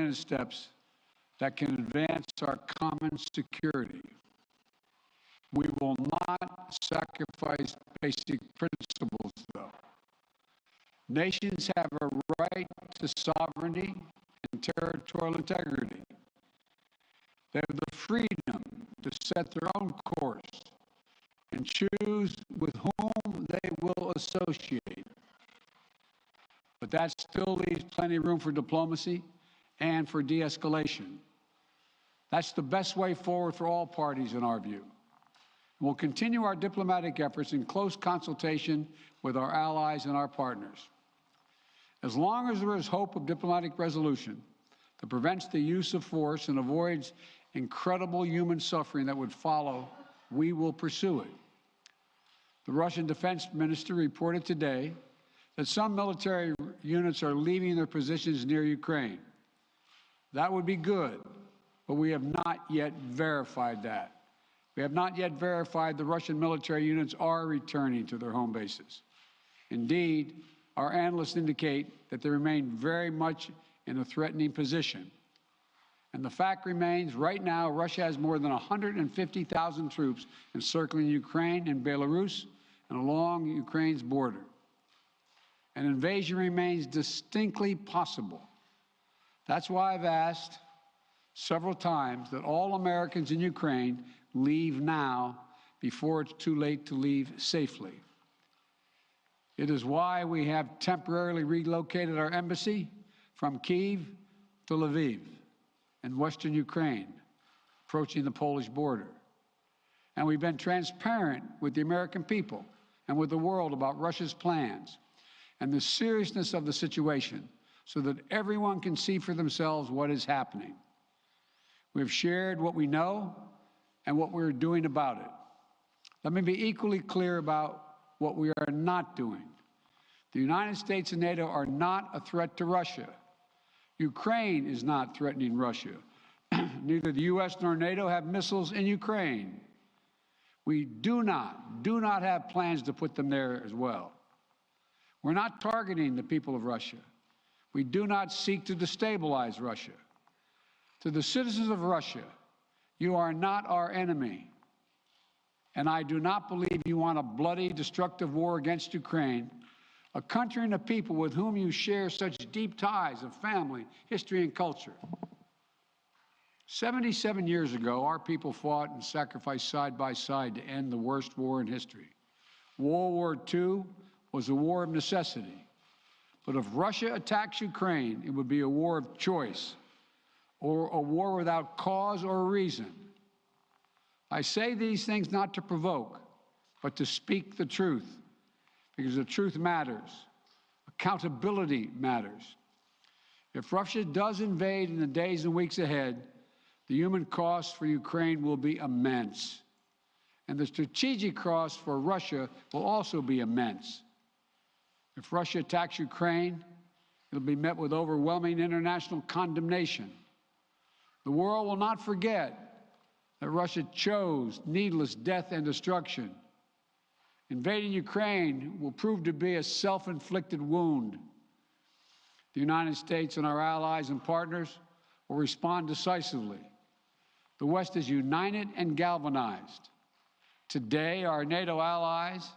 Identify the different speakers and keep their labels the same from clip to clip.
Speaker 1: oriented steps that can advance our common security. We will not sacrifice basic principles, though. Nations have a right to sovereignty and territorial integrity. They have the freedom to set their own course and choose with whom they will associate. But that still leaves plenty of room for diplomacy and for de-escalation. That's the best way forward for all parties, in our view. We'll continue our diplomatic efforts in close consultation with our allies and our partners. As long as there is hope of diplomatic resolution that prevents the use of force and avoids incredible human suffering that would follow, we will pursue it. The Russian defense minister reported today that some military units are leaving their positions near Ukraine. That would be good, but we have not yet verified that. We have not yet verified the Russian military units are returning to their home bases. Indeed, our analysts indicate that they remain very much in a threatening position. And the fact remains, right now, Russia has more than 150,000 troops encircling Ukraine and Belarus and along Ukraine's border. An invasion remains distinctly possible. That's why I've asked several times that all Americans in Ukraine leave now before it's too late to leave safely. It is why we have temporarily relocated our embassy from Kyiv to Lviv in western Ukraine, approaching the Polish border. And we've been transparent with the American people and with the world about Russia's plans and the seriousness of the situation so that everyone can see for themselves what is happening. We've shared what we know and what we're doing about it. Let me be equally clear about what we are not doing. The United States and NATO are not a threat to Russia. Ukraine is not threatening Russia. Neither the U.S. nor NATO have missiles in Ukraine. We do not have plans to put them there as well. We're not targeting the people of Russia. We do not seek to destabilize Russia. To the citizens of Russia, you are not our enemy. And I do not believe you want a bloody, destructive war against Ukraine, a country and a people with whom you share such deep ties of family, history, and culture. 77 years ago, our people fought and sacrificed side by side to end the worst war in history. World War II was a war of necessity. But if Russia attacks Ukraine, it would be a war of choice, or a war without cause or reason. I say these things not to provoke, but to speak the truth, because the truth matters. Accountability matters. If Russia does invade in the days and weeks ahead, the human cost for Ukraine will be immense. And the strategic cost for Russia will also be immense. If Russia attacks Ukraine, it'll be met with overwhelming international condemnation. The world will not forget that Russia chose needless death and destruction. Invading Ukraine will prove to be a self-inflicted wound. The United States and our allies and partners will respond decisively. The West is united and galvanized. Today, our NATO allies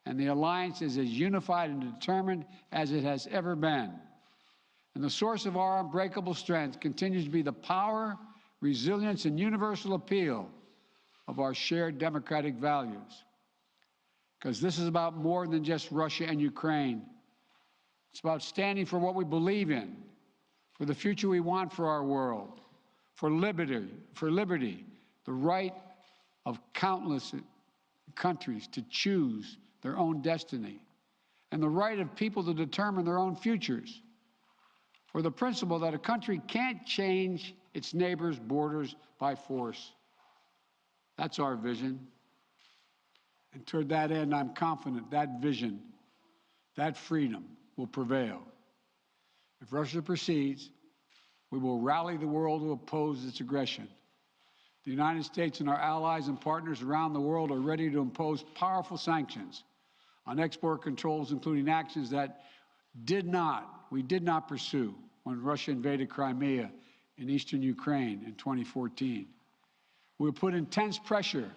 Speaker 1: and the alliance is as unified and determined as it has ever been. And the source of our unbreakable strength continues to be the power, resilience, and universal appeal of our shared democratic values. Because this is about more than just Russia and Ukraine. It's about standing for what we believe in, for the future we want for our world, for liberty, the right of countless countries to choose their own destiny, and the right of people to determine their own futures, for the principle that a country can't change its neighbors' borders by force. That's our vision. And toward that end, I'm confident that vision, that freedom will prevail. If Russia proceeds, we will rally the world to oppose its aggression. The United States and our allies and partners around the world are ready to impose powerful sanctions on export controls, including actions that we did not pursue when Russia invaded Crimea in eastern Ukraine in 2014. We will put intense pressure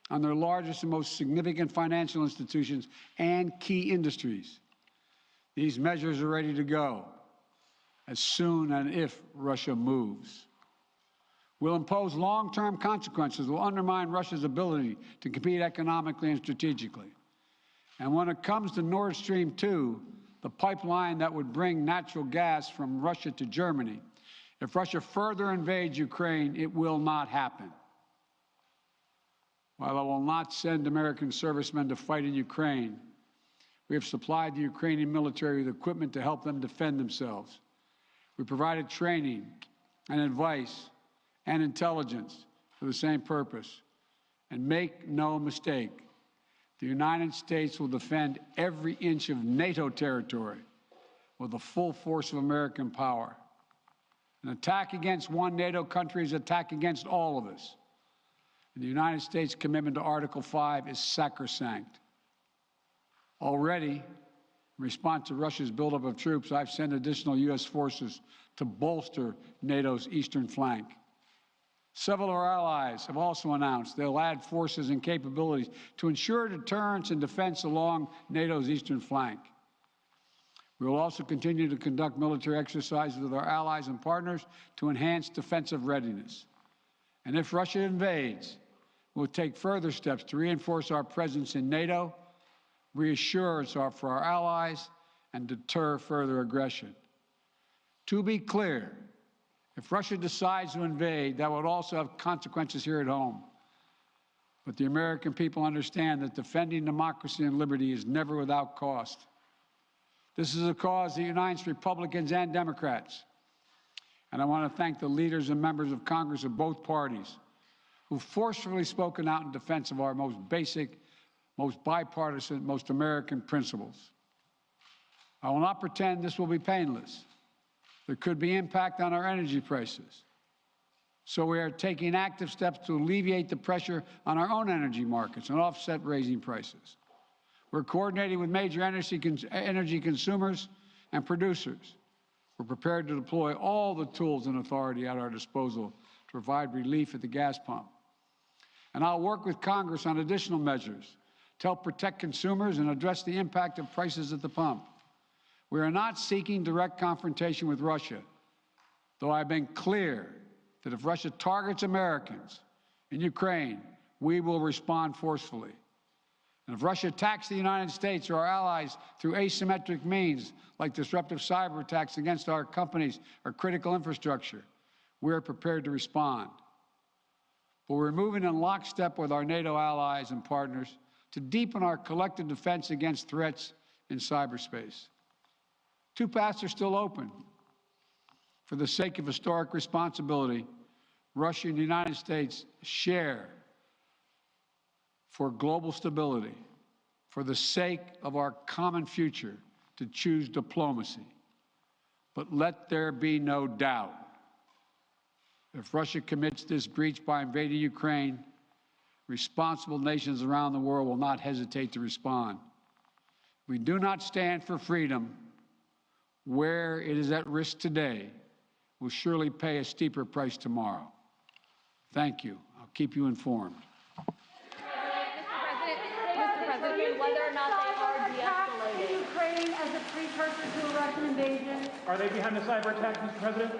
Speaker 1: on their largest and most significant financial institutions and key industries. These measures are ready to go as soon and if Russia moves. We'll impose long-term consequences that will undermine Russia's ability to compete economically and strategically. And when it comes to Nord Stream 2, the pipeline that would bring natural gas from Russia to Germany, if Russia further invades Ukraine, it will not happen. While I will not send American servicemen to fight in Ukraine, we have supplied the Ukrainian military with equipment to help them defend themselves. We provided training and advice and intelligence for the same purpose. And make no mistake, the United States will defend every inch of NATO territory with the full force of American power. An attack against one NATO country is an attack against all of us. And the United States' commitment to Article 5 is sacrosanct. Already, in response to Russia's buildup of troops, I've sent additional U.S. forces to bolster NATO's eastern flank. Several of our allies have also announced they'll add forces and capabilities to ensure deterrence and defense along NATO's eastern flank. We will also continue to conduct military exercises with our allies and partners to enhance defensive readiness. And if Russia invades, we'll take further steps to reinforce our presence in NATO, reassure us for our allies, and deter further aggression. To be clear, if Russia decides to invade, that would also have consequences here at home. But the American people understand that defending democracy and liberty is never without cost. This is a cause that unites Republicans and Democrats. And I want to thank the leaders and members of Congress of both parties who've forcefully spoken out in defense of our most basic, most bipartisan, most American principles. I will not pretend this will be painless. There could be impact on our energy prices. So we are taking active steps to alleviate the pressure on our own energy markets and offset raising prices. We're coordinating with major energy consumers and producers. We're prepared to deploy all the tools and authority at our disposal to provide relief at the gas pump. And I'll work with Congress on additional measures to help protect consumers and address the impact of prices at the pump. We are not seeking direct confrontation with Russia, though I've been clear that if Russia targets Americans in Ukraine, we will respond forcefully. And if Russia attacks the United States or our allies through asymmetric means, like disruptive cyber attacks against our companies or critical infrastructure, we are prepared to respond. But we're moving in lockstep with our NATO allies and partners to deepen our collective defense against threats in cyberspace. Two paths are still open. For the sake of historic responsibility, Russia and the United States share for global stability, for the sake of our common future, to choose diplomacy. But let there be no doubt, if Russia commits this breach by invading Ukraine, responsible nations around the world will not hesitate to respond. We do not stand for freedom where it is at risk today. Will surely pay a steeper price tomorrow. Thank you. I'll keep you informed.
Speaker 2: Mr. President, whether or not they are de-escalating.
Speaker 3: Ukraine as a precursor to a Russian invasion.
Speaker 4: Are they behind the cyber attack, Mr. President?